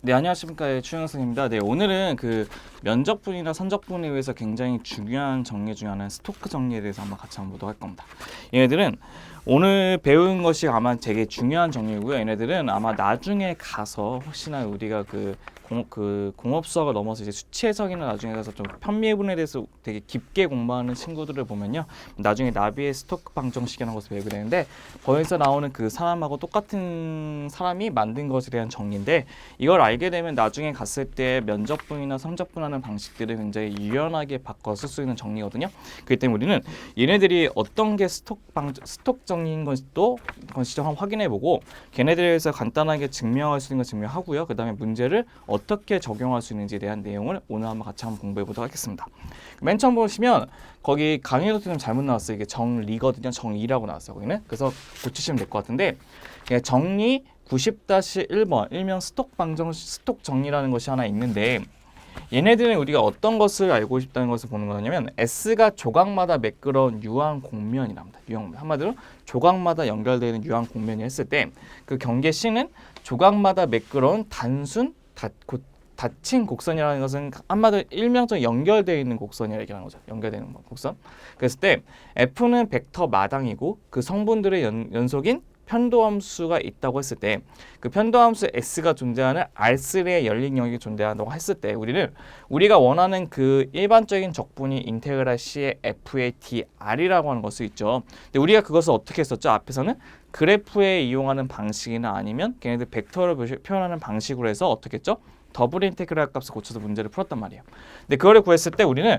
네, 안녕하십니까. 추영 선생입니다. 네, 오늘은 그 면적분이나 선적분에 의해서 굉장히 중요한 정리 중 하나인 스토크 정리에 대해서 한번 같이 한번 보도록 할 겁니다. 얘네들은 오늘 배운 것이 아마 되게 중요한 정리고요. 얘네들은 아마 나중에 가서 혹시나 우리가 공업 수학을 넘어서 이제 수치 해석이나 나중에 가서 좀 편미분에 대해서 되게 깊게 공부하는 친구들을 보면요, 나중에 나비의 스토크 방정식이라는 것을 배우게 되는데, 거기서 나오는 그 사람하고 똑같은 사람이 만든 것에 대한 정리인데, 이걸 알게 되면 나중에 갔을 때 면적분이나 성적분하는 방식들을 굉장히 유연하게 바꿔 쓸 수 있는 정리거든요. 그렇기 때문에 우리는 얘네들이 어떤 게 스톡 정리인 것도 한번 확인해보고, 걔네들에 대해서 간단하게 증명할 수 있는 거 증명하고요. 그 다음에 문제를 어떻게 적용할 수 있는지에 대한 내용을 오늘 한번 같이 한번 공부해보도록 하겠습니다. 맨 처음 보시면 거기 강의 노트는 잘못 나왔어요. 이게 정리거든요. 정리라고 나왔어요. 거기는. 그래서 고치시면 될 것 같은데, 정리 90-1번 일명 스톡 정리라는 것이 하나 있는데, 얘네들은 우리가 어떤 것을 알고 싶다는 것을 보는 거냐면, S가 조각마다 매끄러운 유한 공면이랍니다. 유한 공면. 한마디로 조각마다 연결되는 유한 공면이 했을 때, 그 경계 C는 조각마다 매끄러운 단순 닫힌 곡선이라는 것은 한마디로 일명적으로 연결되어 있는 곡선이라고 얘기하는 거죠. 연결되는 곡선. 그랬을 때 F는 벡터 마당이고 그 성분들의 연속인 편도함수가 있다고 했을 때, 그 편도함수 S가 존재하는 R3의 열린 영역이 존재한다고 했을 때, 우리가 원하는 그 일반적인 적분이 인테그랄 C의 F의 dR이라고 하는 것이 있죠. 근데 우리가 그것을 어떻게 했었죠? 앞에서는 그래프에 이용하는 방식이나 아니면 걔네들 벡터를 표현하는 방식으로 해서 어떻게 했죠? 더블 인테그랄 값을 고쳐서 문제를 풀었단 말이에요. 근데 그거를 구했을 때 우리는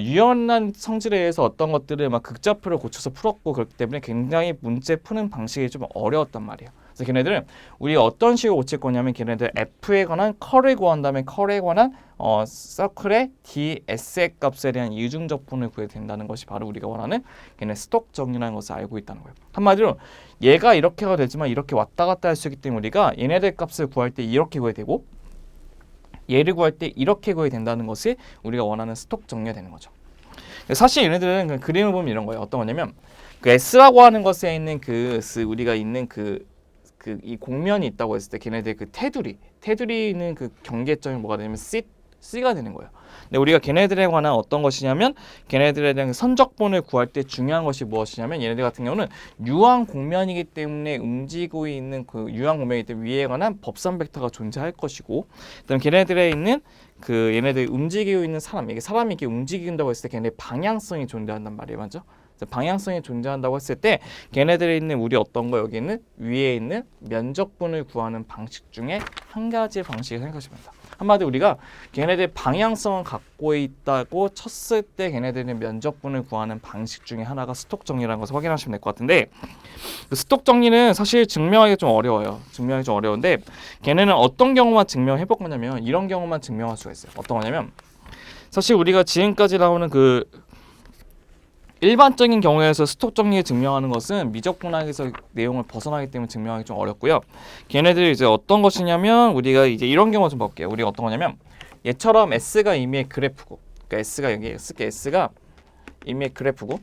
유연한 성질에 의해서 어떤 것들을 막 극좌표를 고쳐서 풀었고, 그렇기 때문에 굉장히 문제 푸는 방식이 좀 어려웠단 말이에요. 그래서 걔네들은 우리가 어떤 식으로 고칠 거냐면, 걔네들 F에 관한 컬을 구한 다음에 컬에 관한 서클의 ds의 값에 대한 이중적분을 구해야 된다는 것이 바로 우리가 원하는 걔네 스톡 정리라는 것을 알고 있다는 거예요. 한마디로 얘가 이렇게가 되지만 이렇게 왔다 갔다 할 수 있기 때문에 우리가 얘네들 값을 구할 때 이렇게 구해야 되고, 얘를 구할 때 이렇게 구해야 된다는 것이 우리가 원하는 스톡 정리가 되는 거죠. 사실 얘네들은 그 그림을 보면 이런 거예요. 어떤 거냐면, 그 S라고 하는 것에 있는 우리가 있는 이 공면이 있다고 했을 때 걔네들 그 테두리는 그 경계점이 뭐가 되냐면 C가 되는 거예요. 근데 우리가 걔네들에 관한 어떤 것이냐면, 걔네들에 대한 선적분을 구할 때 중요한 것이 무엇이냐면, 얘네들 같은 경우는 유한 공면이기 때문에 움직이고 있는 그 유한 공면이기 때문에 위에 관한 법산 벡터가 존재할 것이고, 그다음 걔네들에 있는 그 얘네들이 움직이고 있는 이게 사람이 이렇게 움직인다고 했을 때 걔네 방향성이 존재한단 말이에요. 맞죠? 방향성이 존재한다고 했을 때 걔네들에 있는 우리 어떤 거 여기는 위에 있는 면적분을 구하는 방식 중에 한 가지 방식을 생각하시면 됩니다. 한마디로 우리가 걔네들 방향성을 갖고 있다고 쳤을 때 걔네들은 면적분을 구하는 방식 중에 하나가 스톡 정리라는 것을 확인하시면 될 것 같은데, 그 스톡 정리는 사실 증명하기 좀 어려워요. 증명하기 좀 어려운데, 걔네는 어떤 경우만 증명해볼 거냐면 이런 경우만 증명할 수가 있어요. 어떤 거냐면, 사실 우리가 지금까지 나오는 그 일반적인 경우에서 스톡 정리를 증명하는 것은 미적분학에서 내용을 벗어나기 때문에 증명하기 좀 어렵고요. 걔네들이 이제 어떤 것이냐면, 우리가 이제 이런 경우 좀 볼게요. 우리가 어떤 거냐면, 얘처럼 S가 이미의 그래프고, 그러니까 S가 여기 쓸게. S가 이미의 그래프고,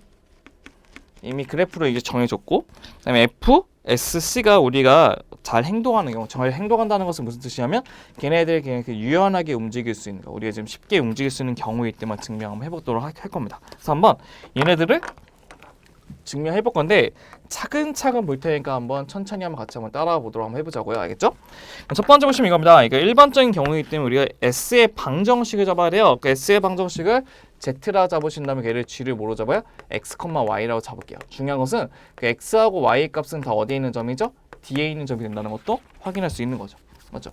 이미 그래프로 이제 정해졌고, 그다음에 F, S, C가 우리가 잘 행동하는 경우, 잘 행동한다는 것은 무슨 뜻이냐면, 걔네들이 그냥 유연하게 움직일 수 있는 거, 우리가 지금 쉽게 움직일 수 있는 경우일 때만 증명 한번 해보도록 할 겁니다. 그래서 한번 얘네들을 증명해 볼 건데, 차근차근 볼 테니까 한번 천천히 한번 같이 한번 따라와 보도록 한번 해보자고요. 알겠죠? 첫 번째 보시면 이겁니다. 그러니까 일반적인 경우이기 때문에 우리가 S의 방정식을 잡아야 돼요. 그 S의 방정식을 Z라 잡으신 다음에 걔를 G를 뭐로 잡아요? X, Y라고 잡을게요. 중요한 것은 그 X하고 Y 값은 다 어디에 있는 점이죠? D에 있는 점이 된다는 것도 확인할 수 있는 거죠. 맞죠?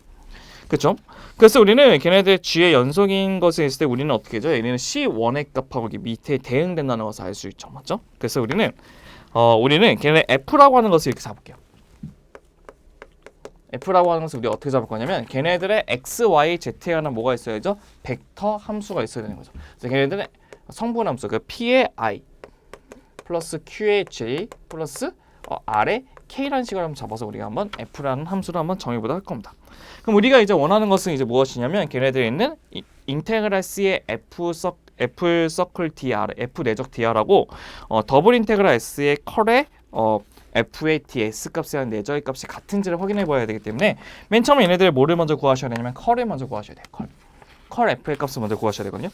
그렇죠? 그래서 우리는 걔네들 G의 연속인 것에 있을 때 우리는 어떻게 하죠? 얘네는 C1의 값하고 이렇게 밑에 대응된다는 것을 알 수 있죠. 맞죠? 그래서 우리는 걔네 F라고 하는 것을 이렇게 잡을게요. F라고 하는 것을 우리가 어떻게 잡을 거냐면, 걔네들의 X, Y, Z에 관한 뭐가 있어야죠? 벡터 함수가 있어야 되는 거죠. 그래서 걔네들의 성분 함수, 그 P의 I 플러스 Q의 J 플러스 R의 K라는 식으로 한번 잡아서 우리가 한번 F라는 함수를 한번 정해보도록 할 겁니다. 그럼 우리가 이제 원하는 것은 이제 무엇이냐면, 걔네들에 있는 인테그랄 C의 F 서클 dr, F 내적 dr하고 더블 인테그랄 S의 컬의 f의 ds 값이랑 내적의 값이 같은지를 확인해 봐야 되기 때문에 맨 처음에 얘네들 뭐를 먼저 구하셔야 되냐면 컬을 먼저 구하셔야 돼요. 컬 f의 값을 먼저 구하셔야 되거든요.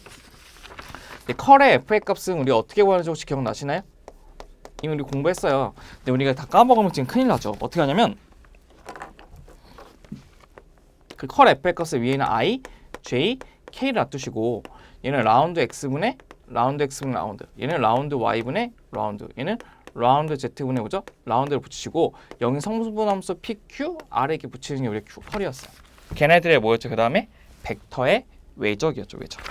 컬의 f의 값은 우리 어떻게 구하는지 혹시 기억나시나요? 이미 우리 공부했어요. 근데 우리가 다 까먹으면 지금 큰일 나죠. 어떻게 하냐면 그 컬 f의 값을 위에는 i, j, k를 놔두시고 얘는 라운드 x분의 라운드 x분의 라운드, 얘는 라운드 y분의 라운드, 얘는 라운드 z분의 뭐죠? 라운드를 붙이시고 여기 성분함수 pq, r에 이렇게 붙이는 게 우리 q 컬이었어요. 걔네들의 뭐였죠? 그 다음에 벡터의 외적이었죠. 외적.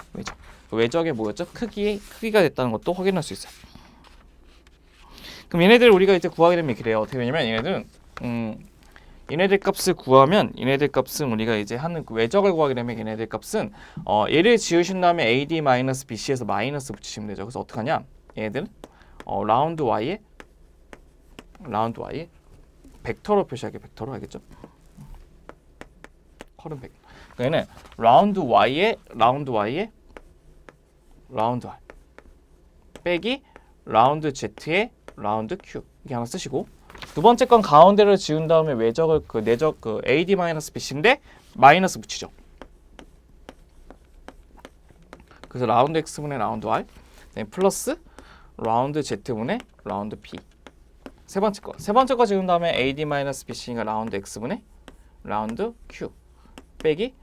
외적의 뭐였죠? 크기가 됐다는 것도 확인할 수 있어요. 그럼 얘네들 우리가 이제 구하게 되면 이렇게 돼요. 어떻게 되냐면 얘네들 값을 구하면 얘네들 값은 우리가 이제 하는 외적을 구하게 되면 얘네들 값은 얘를 지우신 다음에 AD-BC에서 마이너스 붙이시면 되죠. 그래서 어떻게 하냐? 얘네들은 라운드 Y에 벡터로 표시하게 벡터로 알겠죠? 컬은 벡터. 그러니까 얘는 라운드 Y에 라운드 Y 빼기 라운드 Z에 라운드 Q 이게 하나 쓰시고 두 번째 건 가운데를 지운 다음에 외적을 내적 AD-BC인데 마이너스 붙이죠. 그래서 라운드 X분의 라운드 Y 플러스 라운드 Z분의 라운드 P 세 번째 거 지운 다음에 AD-BC가 라운드 X분의 라운드 Q 빼기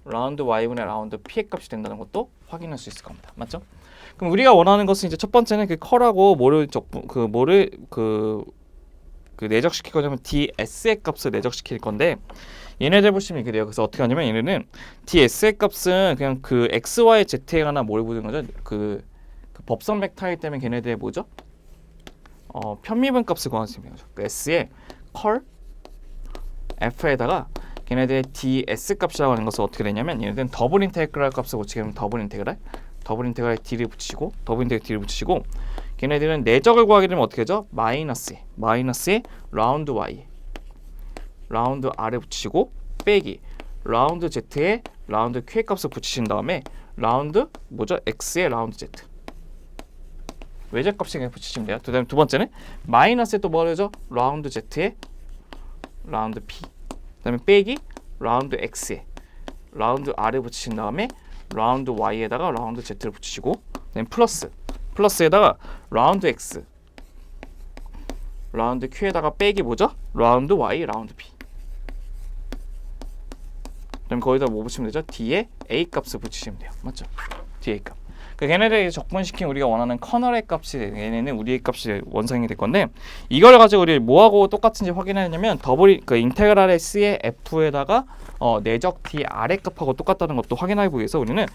라운드 Y분의 라운드 P의 값이 된다는 것도 확인할 수 있을 겁니다. 맞죠? 그럼 우리가 원하는 것은 이제 첫 번째는 그 컬하고 뭐를 내적시킬 거냐면 ds의 값을 내적시킬 건데 얘네들 보시면 이렇게 돼요. 그래서 어떻게 하냐면 얘네는 ds의 값은 그냥 그 x, y, z에 관한 뭘 보는 거죠? 그 법선 벡터이기 때문에 걔네들의 뭐죠? 편미분 값을 구하시면 되죠. 그 s의 컬 f에다가 걔네들의 ds 값이라고 하는 것은 어떻게 되냐면 얘네들은 더블 인테그랄 값을 고치게 되면 더블 인테그랄 d를 붙이시고 걔네들은 내적을 구하게 되면 어떻게 되죠? 마이너스에 라운드 y 라운드 r을 붙이시고 빼기 라운드 z에 라운드 q의 값을 붙이신 다음에 라운드 뭐죠? x에 라운드 z 외적 값을 그냥 붙이시면 돼요. 그다음에 두 번째는 마이너스에 또 뭐죠? 라운드 z에 라운드 p 그다음에 빼기 라운드 x에 라운드 r을 붙이신 다음에 라운드 y에다가 라운드 z를 붙이시고 그다음에 플러스에다가 라운드 x 라운드 q에다가 빼기 뭐죠? 라운드 y 라운드 p 그럼 거기다 뭐 붙이면 되죠? D에 A 값을 붙이시면 돼요. 맞죠? D의 값. 그 걔네들이 적분시킨 우리가 원하는 커널의 값이 얘네는 우리의 값이 원상이 될 건데 이걸 가지고 우리 뭐하고 똑같은지 확인하려면 인테그랄 S의 F에다가 내적 D R의 값하고 똑같다는 것도 확인하기 위해서 우리는